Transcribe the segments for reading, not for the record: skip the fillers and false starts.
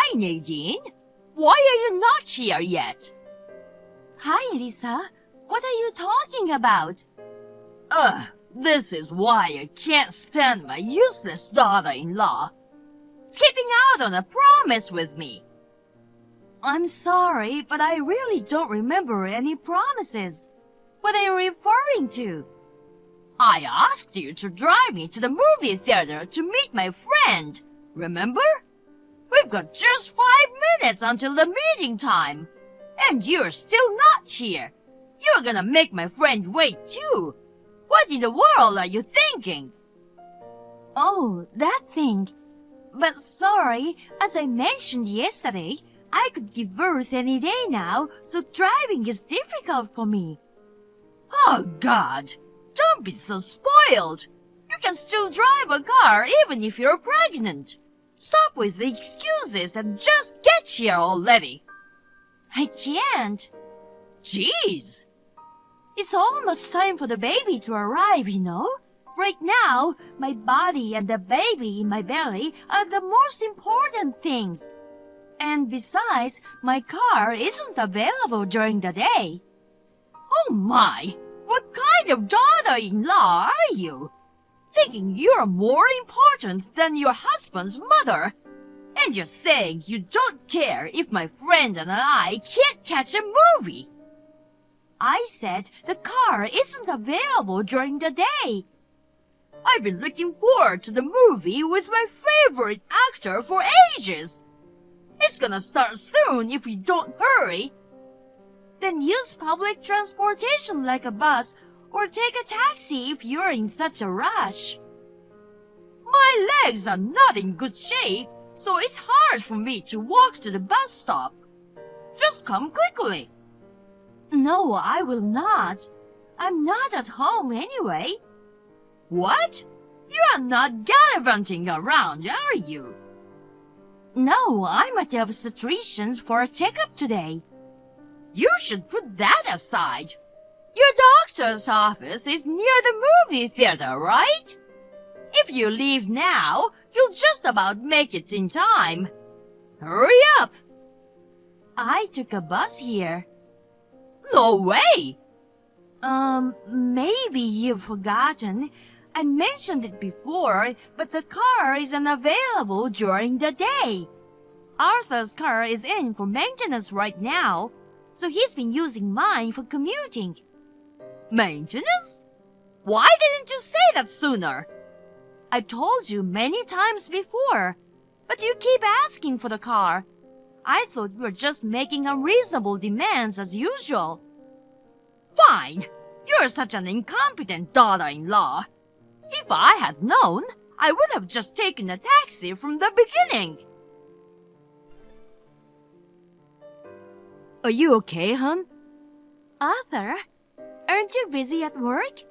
Hi, Nadine. Why are you not here yet? Hi, Lisa. What are you talking about? This is why I can't stand my useless daughter-in-law. Skipping out on a promise with me. I'm sorry, but I really don't remember any promises. What are you referring to? I asked you to drive me to the movie theater to meet my friend. Remember? We've got just 5 minutes until the meeting time. And you're still not here. You're gonna make my friend wait too. What in the world are you thinking? Oh, that thing. But sorry, as I mentioned yesterday, I could give birth any day now, so driving is difficult for me. Oh, God. Don't be so spoiled. You can still drive a car even if you're pregnant. Stop with the excuses and just get here already. I can't. Jeez. It's almost time for the baby to arrive, you know? Right now, my body and the baby in my belly are the most important things. And besides, my car isn't available during the day. Oh my! What kind of daughter-in-law are you? Thinking you're more important than your husband's mother. And you're saying you don't care if my friend and I can't catch a movie. I said the car isn't available during the day. I've been looking forward to the movie with my favorite actor for ages. It's gonna start soon if we don't hurry. Then use public transportation like a bus or take a taxi if you're in such a rush. My legs are not in good shape, so it's hard for me to walk to the bus stop. Just come quickly. No, I will not. I'm not at home anyway. What? You are not gallivanting around, are you? No, I'm at the obstetrician's for a checkup today. You should put that aside. Your doctor's office is near the movie theater, right? If you leave now, you'll just about make it in time. Hurry up! I took a bus here. No way! Maybe you've forgotten. I mentioned it before, but the car is unavailable during the day. Arthur's car is in for maintenance right now, so he's been using mine for commuting. Maintenance? Why didn't you say that sooner? I've told you many times before, but you keep asking for the car. I thought you were just making unreasonable demands as usual. Fine. You're such an incompetent daughter-in-law. If I had known, I would have just taken a taxi from the beginning. Are you okay, hon? Arthur, aren't you busy at work?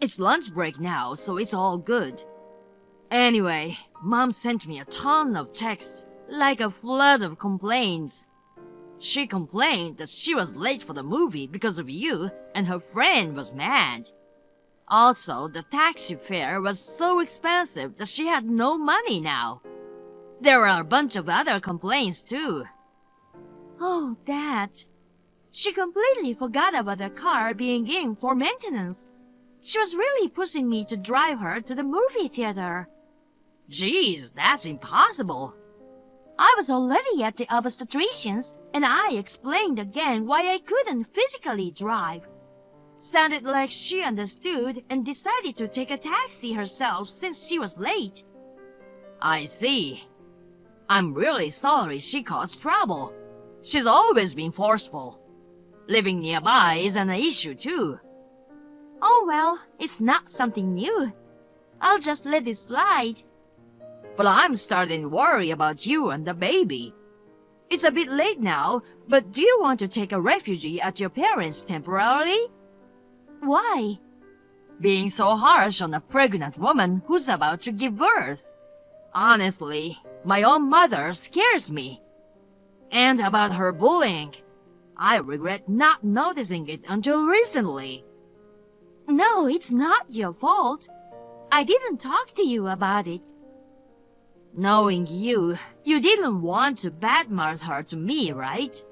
It's lunch break now, so it's all good. Anyway, Mom sent me a ton of texts, like a flood of complaints. She complained that she was late for the movie because of you, and her friend was mad. Also, the taxi fare was so expensive that she had no money now. There are a bunch of other complaints too. Oh, that. She completely forgot about the car being in for maintenance. She was really pushing me to drive her to the movie theater. Geez, that's impossible. I was already at the obstetrician's, and I explained again why I couldn't physically drive. Sounded like she understood and decided to take a taxi herself since she was late. I see. I'm really sorry she caused trouble. She's always been forceful. Living nearby is an issue too. Oh well, it's not something new. I'll just let it slide. But I'm starting to worry about you and the baby. It's a bit late now, but do you want to take a refugee at your parents' temporarily? Why? Being so harsh on a pregnant woman who's about to give birth. Honestly, my own mother scares me. And about her bullying, I regret not noticing it until recently. No, it's not your fault. I didn't talk to you about it. Knowing you, you didn't want to badmouth her to me, right?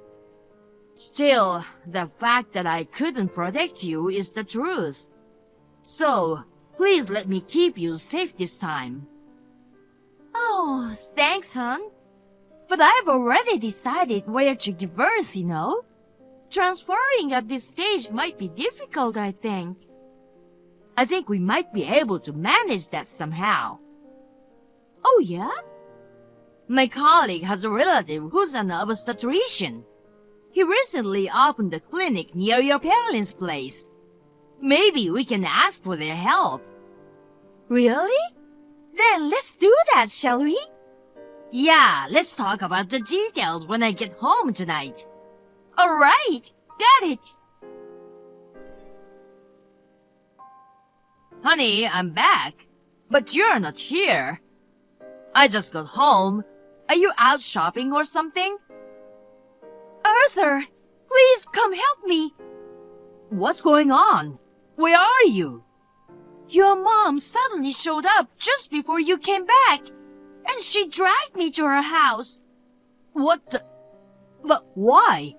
Still, the fact that I couldn't protect you is the truth. So, please let me keep you safe this time. Oh, thanks, hon. But I've already decided where to give birth, you know. Transferring at this stage might be difficult, I think. I think we might be able to manage that somehow. Oh, yeah? My colleague has a relative who's an obstetrician. He recently opened a clinic near your parents' place. Maybe we can ask for their help. Really? Then let's do that, shall we? Yeah, let's talk about the details when I get home tonight. All right, got it. Honey, I'm back. But you're not here. I just got home. Are you out shopping or something? Arthur, please come help me. What's going on? Where are you? Your mom suddenly showed up just before you came back, and she dragged me to her house. What the... But why?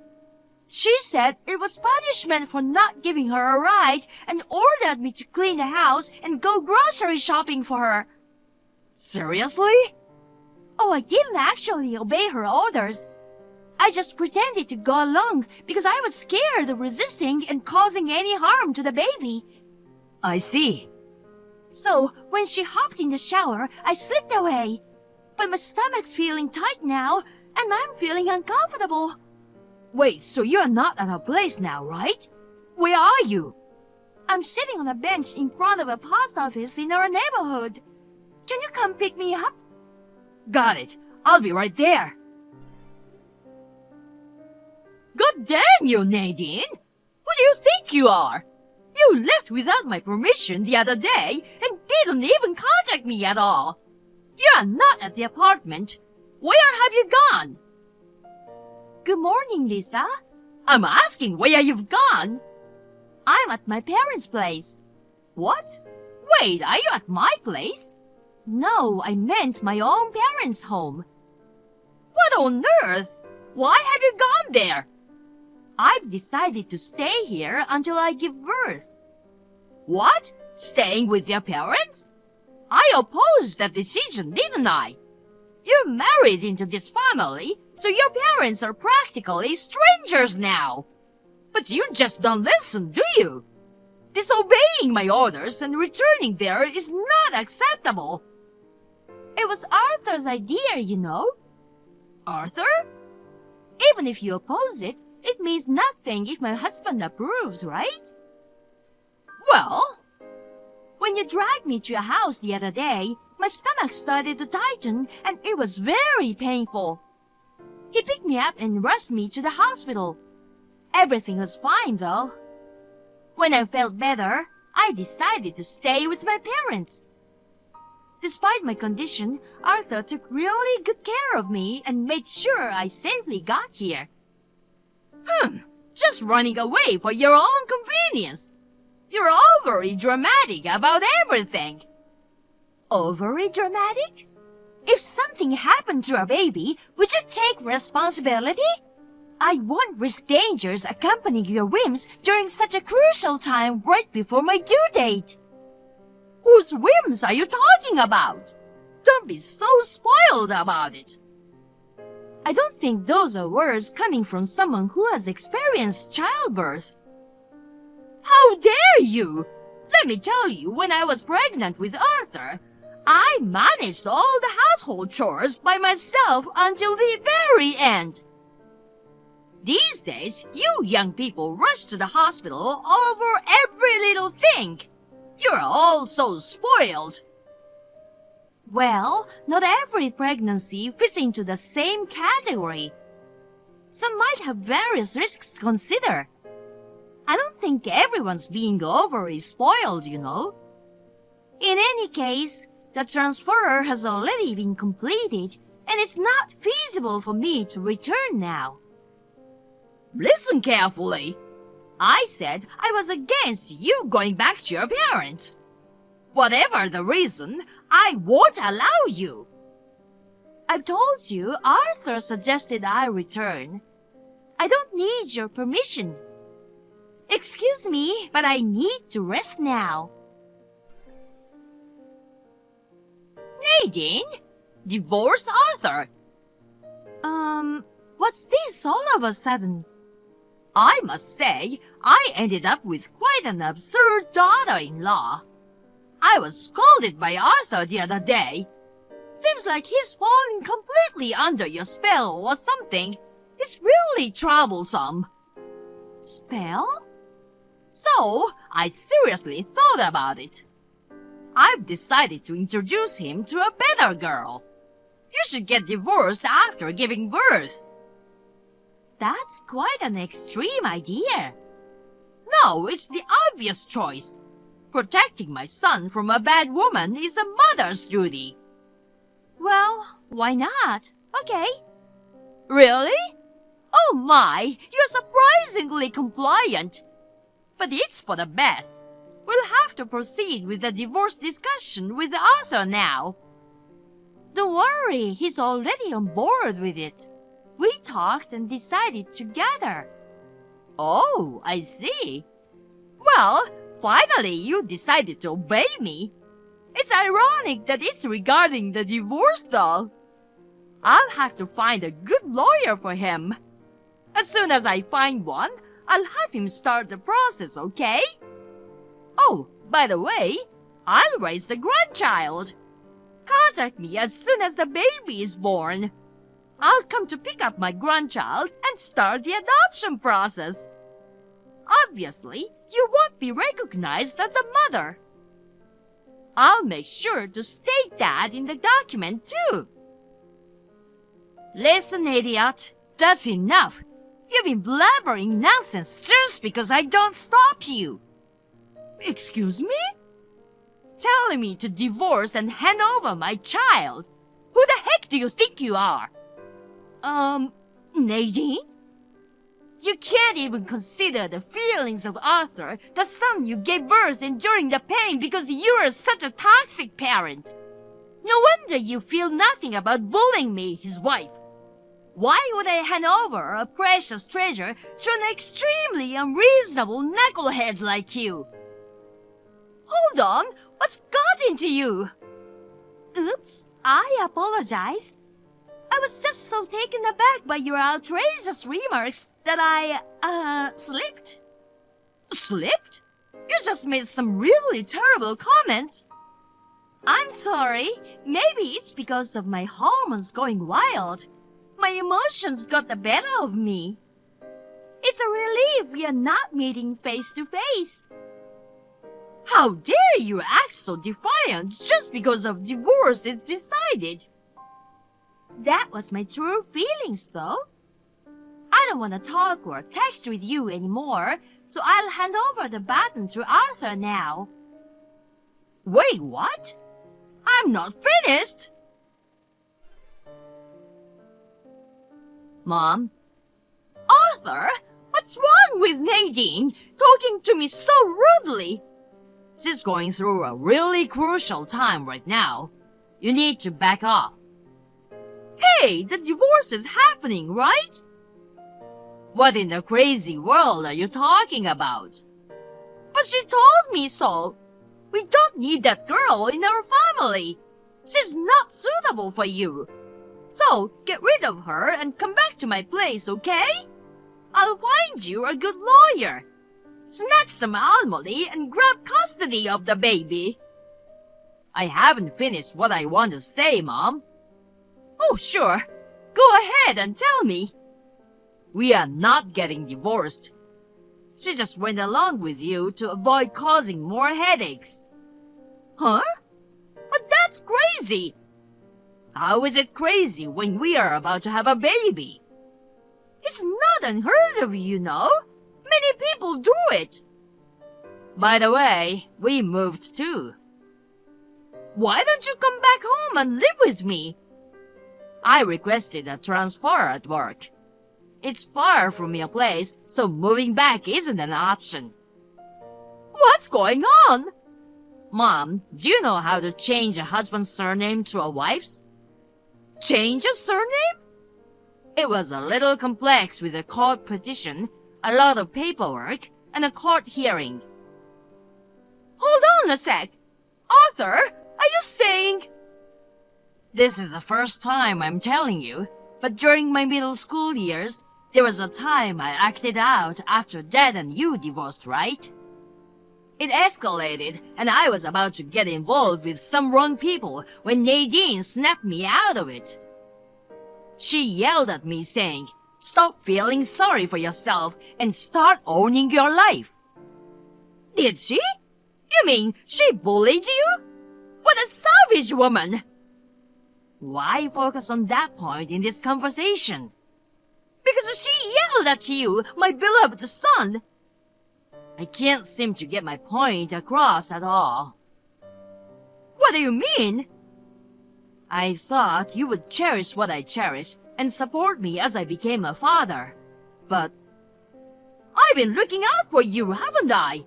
She said it was punishment for not giving her a ride and ordered me to clean the house and go grocery shopping for her. Seriously? Oh, I didn't actually obey her orders. I just pretended to go along because I was scared of resisting and causing any harm to the baby. I see. So, when she hopped in the shower, I slipped away. But my stomach's feeling tight now, and I'm feeling uncomfortable. Wait, so you're not at her place now, right? Where are you? I'm sitting on a bench in front of a post office in our neighborhood. Can you come pick me up? Got it. I'll be right there. God damn you, Nadine! Who do you think you are? You left without my permission the other day and didn't even contact me at all. You're not at the apartment. Where have you gone? Good morning, Lisa. I'm asking where you've gone. I'm at my parents' place. What? Wait, are you at my place? No, I meant my own parents' home. What on earth? Why have you gone there? I've decided to stay here until I give birth. What? Staying with your parents? I opposed that decision, didn't I? You're married into this family, so your parents are practically strangers now. But you just don't listen, do you? Disobeying my orders and returning there is not acceptable. It was Arthur's idea, you know. Arthur? Even if you oppose it, it means nothing if my husband approves, right? Well, when you dragged me to your house the other day, my stomach started to tighten and it was very painful. He picked me up and rushed me to the hospital. Everything was fine though. When I felt better, I decided to stay with my parents. Despite my condition, Arthur took really good care of me and made sure I safely got here. Just running away for your own convenience. You're overly dramatic about everything. Overly dramatic? If something happened to our baby, would you take responsibility? I won't risk dangers accompanying your whims during such a crucial time right before my due date. Whose whims are you talking about? Don't be so spoiled about it. I don't think those are words coming from someone who has experienced childbirth. How dare you! Let me tell you, when I was pregnant with Arthur, I managed all the household chores by myself until the very end. These days, you young people rush to the hospital over every little thing. You're all so spoiled. Well, not every pregnancy fits into the same category. Some might have various risks to consider. I don't think everyone's being overly spoiled, you know. In any case, the transfer has already been completed, and it's not feasible for me to return now. Listen carefully. I said I was against you going back to your parents. Whatever the reason, I won't allow you. I've told you Arthur suggested I return. I don't need your permission. Excuse me, but I need to rest now. Nadine? Divorce Arthur? What's this all of a sudden? I must say, I ended up with quite an absurd daughter-in-law. I was scolded by Arthur the other day. Seems like he's fallen completely under your spell or something. It's really troublesome. Spell? So, I seriously thought about it. I've decided to introduce him to a better girl. You should get divorced after giving birth. That's quite an extreme idea. No, it's the obvious choice. Protecting my son from a bad woman is a mother's duty. Well, why not? Okay. Really? Oh my, you're surprisingly compliant. But it's for the best. We'll have to proceed with the divorce discussion with Arthur now. Don't worry, he's already on board with it. We talked and decided together. Oh, I see. Well, finally you decided to obey me. It's ironic that it's regarding the divorce though. I'll have to find a good lawyer for him. As soon as I find one, I'll have him start the process, okay? Oh, by the way, I'll raise the grandchild. Contact me as soon as the baby is born. I'll come to pick up my grandchild and start the adoption process. Obviously, you won't be recognized as a mother. I'll make sure to state that in the document too. Listen, idiot, that's enough. You've been blabbering nonsense just because I don't stop you. Excuse me? Telling me to divorce and hand over my child? Who the heck do you think you are? Nadine? You can't even consider the feelings of Arthur, the son you gave birth enduring the pain because you're such a toxic parent. No wonder you feel nothing about bullying me, his wife. Why would I hand over a precious treasure to an extremely unreasonable knucklehead like you? Hold on, what's got into you? Oops, I apologize. I was just so taken aback by your outrageous remarks that I, slipped. Slipped? You just made some really terrible comments. I'm sorry. Maybe it's because of my hormones going wild. My emotions got the better of me. It's a relief we are not meeting face to face. How dare you act so defiant just because of divorce is decided? That was my true feelings, though. I don't want to talk or text with you anymore, so I'll hand over the baton to Arthur now. Wait, what? I'm not finished! Mom? Arthur? What's wrong with Nadine talking to me so rudely? She's going through a really crucial time right now. You need to back off. Hey, the divorce is happening, right? What in the crazy world are you talking about? But she told me so. We don't need that girl in our family. She's not suitable for you. So, get rid of her and come back to my place, okay? I'll find you a good lawyer. Snatch some alimony and grab custody of the baby. I haven't finished what I want to say, Mom. Oh, sure. Go ahead and tell me. We are not getting divorced. She just went along with you to avoid causing more headaches. Huh? But that's crazy. How is it crazy when we are about to have a baby? It's not unheard of, you know. Many people do it. By the way, we moved too. Why don't you come back home and live with me? I requested a transfer at work. It's far from your place, so moving back isn't an option. What's going on? Mom, do you know how to change a husband's surname to a wife's? Change a surname? It was a little complex with a court petition, a lot of paperwork, and a court hearing. Hold on a sec. Arthur, are you saying? This is the first time I'm telling you, but during my middle school years, there was a time I acted out after Dad and you divorced, right? It escalated, and I was about to get involved with some wrong people when Nadine snapped me out of it. She yelled at me saying, "Stop feeling sorry for yourself and start owning your life." Did she? You mean she bullied you? What a savage woman! Why focus on that point in this conversation? Because she yelled at you, my beloved son. I can't seem to get my point across at all. What do you mean? I thought you would cherish what I cherish and support me as I became a father. But I've been looking out for you, haven't I?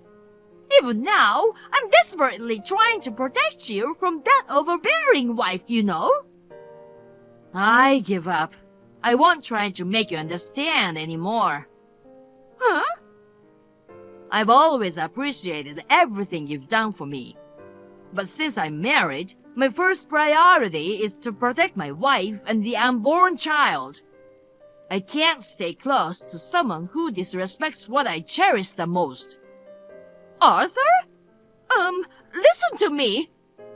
Even now, I'm desperately trying to protect you from that overbearing wife, you know. I give up. I won't try to make you understand anymore. Huh? I've always appreciated everything you've done for me. But since I'm married, my first priority is to protect my wife and the unborn child. I can't stay close to someone who disrespects what I cherish the most. Arthur? Listen to me.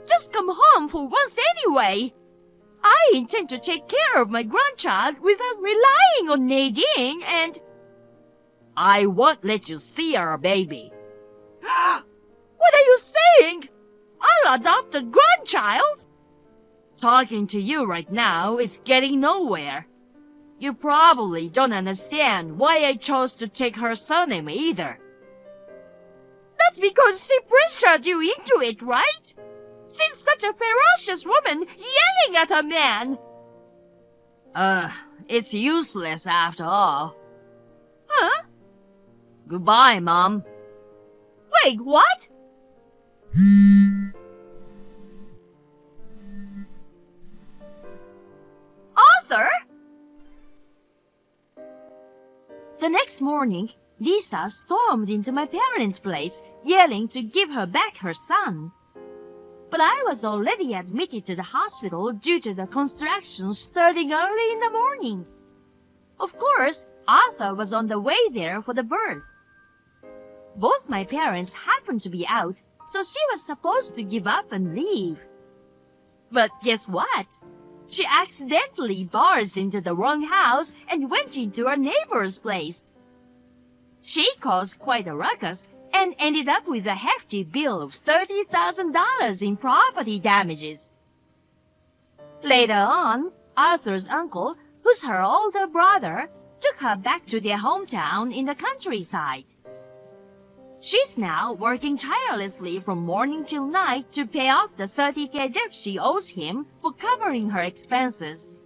Just come home for once anyway. I intend to take care of my grandchild without relying on Nadine and... I won't let you see our baby. What are you saying? I'll adopt a grandchild? Talking to you right now is getting nowhere. You probably don't understand why I chose to take her surname either. That's because she pressured you into it, right? She's such a ferocious woman yelling at a man. It's useless after all. Huh? Goodbye, Mom. Wait, what? Arthur? The next morning, Lisa stormed into my parents' place, yelling to give her back her son. But I was already admitted to the hospital due to the construction starting early in the morning. Of course, Arthur was on the way there for the birth. Both my parents happened to be out, so she was supposed to give up and leave. But guess what? She accidentally barged into the wrong house and went into her neighbor's place. She caused quite a ruckus and ended up with a hefty bill of $30,000 in property damages. Later on, Arthur's uncle, who's her older brother, took her back to their hometown in the countryside. She's now working tirelessly from morning till night to pay off the $30K debt she owes him for covering her expenses.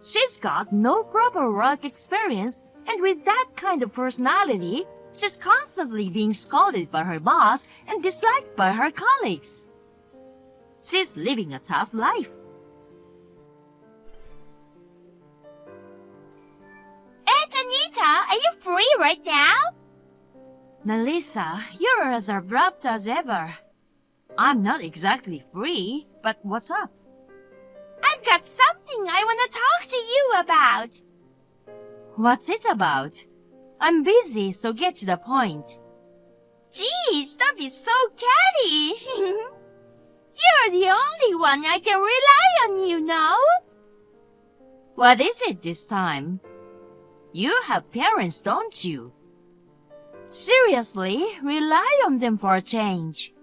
She's got no proper work experience, and with that kind of personality, she's constantly being scolded by her boss and disliked by her colleagues. She's living a tough life. Aunt Anita, are you free right now? Melissa, you're as abrupt as ever. I'm not exactly free, but what's up? I've got something I want to talk to you about. What's it about? I'm busy, so get to the point. Geez, don't be so catty. You're the only one I can rely on, you know. What is it this time? You have parents, don't you? Seriously, rely on them for a change.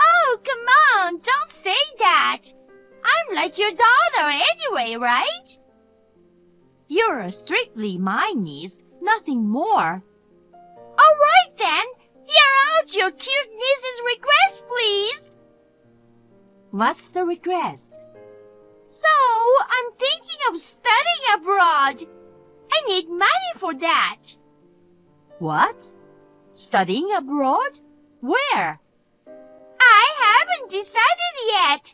Oh, come on, don't say that. I'm like your daughter anyway, right? You're strictly my niece, nothing more. All right then, hear out your cute niece's request, please. What's the request? So, I'm thinking of studying abroad. I need money for that. What? Studying abroad? Where? I haven't decided yet.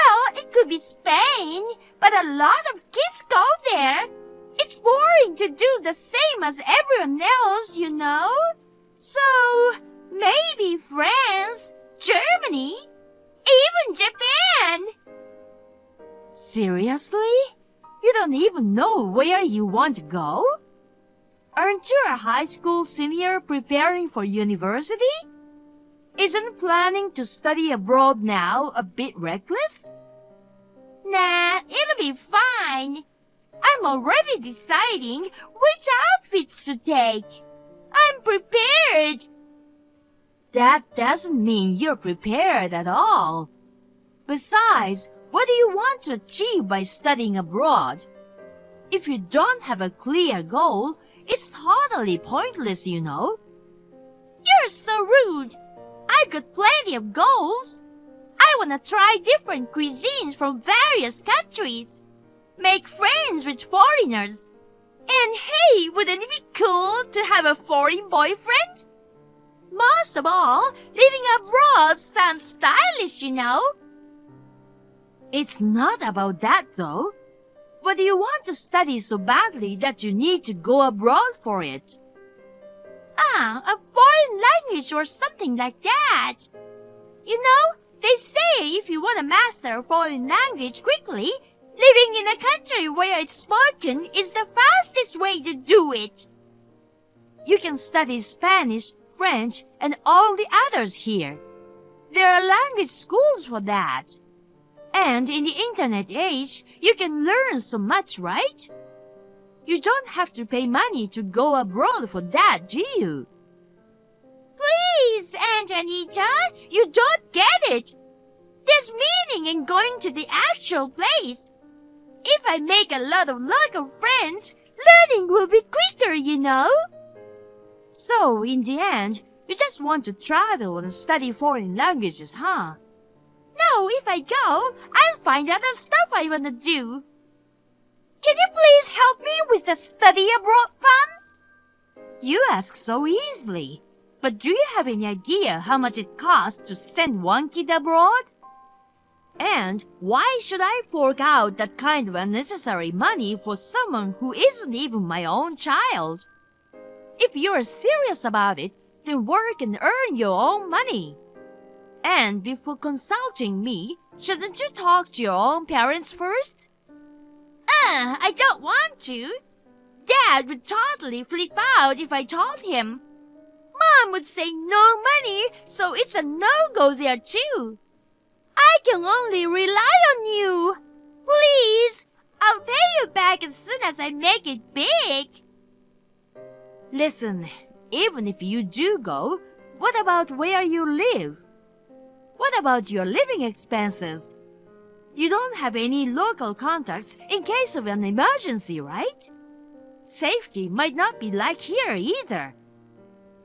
Well, it could be Spain, but a lot of kids go there. It's boring to do the same as everyone else, you know. So, maybe France, Germany, even Japan. Seriously? You don't even know where you want to go? Aren't you a high school senior preparing for university? Isn't planning to study abroad now a bit reckless? Nah, it'll be fine. I'm already deciding which outfits to take. I'm prepared. That doesn't mean you're prepared at all. Besides, what do you want to achieve by studying abroad? If you don't have a clear goal, it's totally pointless, you know. You're so rude. I've got plenty of goals. I want to try different cuisines from various countries. Make friends with foreigners. And hey, wouldn't it be cool to have a foreign boyfriend? Most of all, living abroad sounds stylish, you know. It's not about that, though. But do you want to study so badly that you need to go abroad for it? A foreign language or something like that. You know, they say if you want to master a foreign language quickly, living in a country where it's spoken is the fastest way to do it. You can study Spanish, French, and all the others here. There are language schools for that. And in the internet age, you can learn so much, right? You don't have to pay money to go abroad for that, do you? Please, Aunt Anita, you don't get it. There's meaning in going to the actual place. If I make a lot of local friends, learning will be quicker, you know. So, in the end, you just want to travel and study foreign languages, huh? No, if I go, I'll find other stuff I want to do. Can you please help me with the study abroad funds? You ask so easily. But do you have any idea how much it costs to send one kid abroad? And why should I fork out that kind of unnecessary money for someone who isn't even my own child? If you're serious about it, then work and earn your own money. And before consulting me, shouldn't you talk to your own parents first? I don't want to. Dad would totally flip out if I told him. Mom would say no money, so it's a no-go there too. I can only rely on you. Please, I'll pay you back as soon as I make it big. Listen, even if you do go, what about where you live? What about your living expenses? You don't have any local contacts in case of an emergency, right? Safety might not be like here either.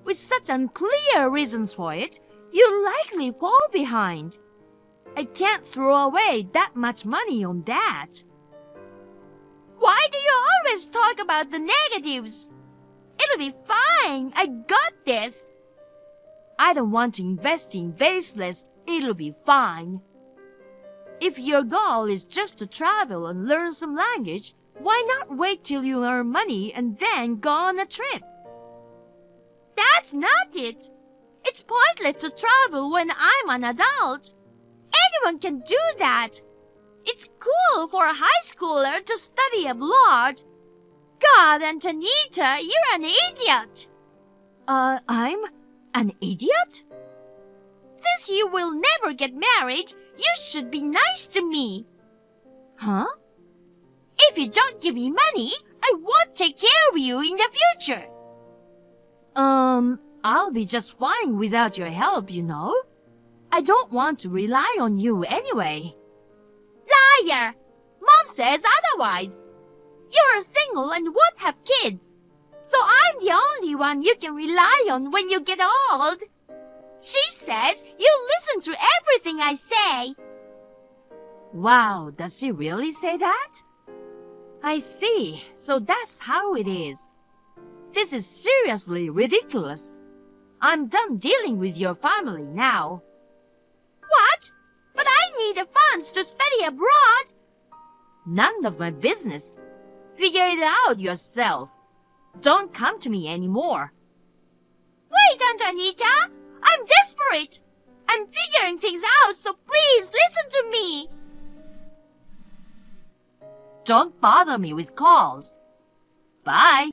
With such unclear reasons for it, you'll likely fall behind. I can't throw away that much money on that. Why do you always talk about the negatives? It'll be fine. I got this. I don't want to invest in baseless, it'll be fine. If your goal is just to travel and learn some language, why not wait till you earn money and then go on a trip? That's not it. It's pointless to travel when I'm an adult. Anyone can do that. It's cool for a high schooler to study abroad. God, Antonita, you're an idiot. I'm an idiot? Since you will never get married, you should be nice to me. Huh? If you don't give me money, I won't take care of you in the future. I'll be just fine without your help, you know. I don't want to rely on you anyway. Liar! Mom says otherwise. You're single and won't have kids. So I'm the only one you can rely on when you get old. She says you listen to everything I say. Wow, does she really say that? I see, so that's how it is. This is seriously ridiculous. I'm done dealing with your family now. What? But I need the funds to study abroad. None of my business. Figure it out yourself. Don't come to me anymore. Wait, Aunt Anita. I'm desperate. I'm figuring things out, so please listen to me. Don't bother me with calls. Bye.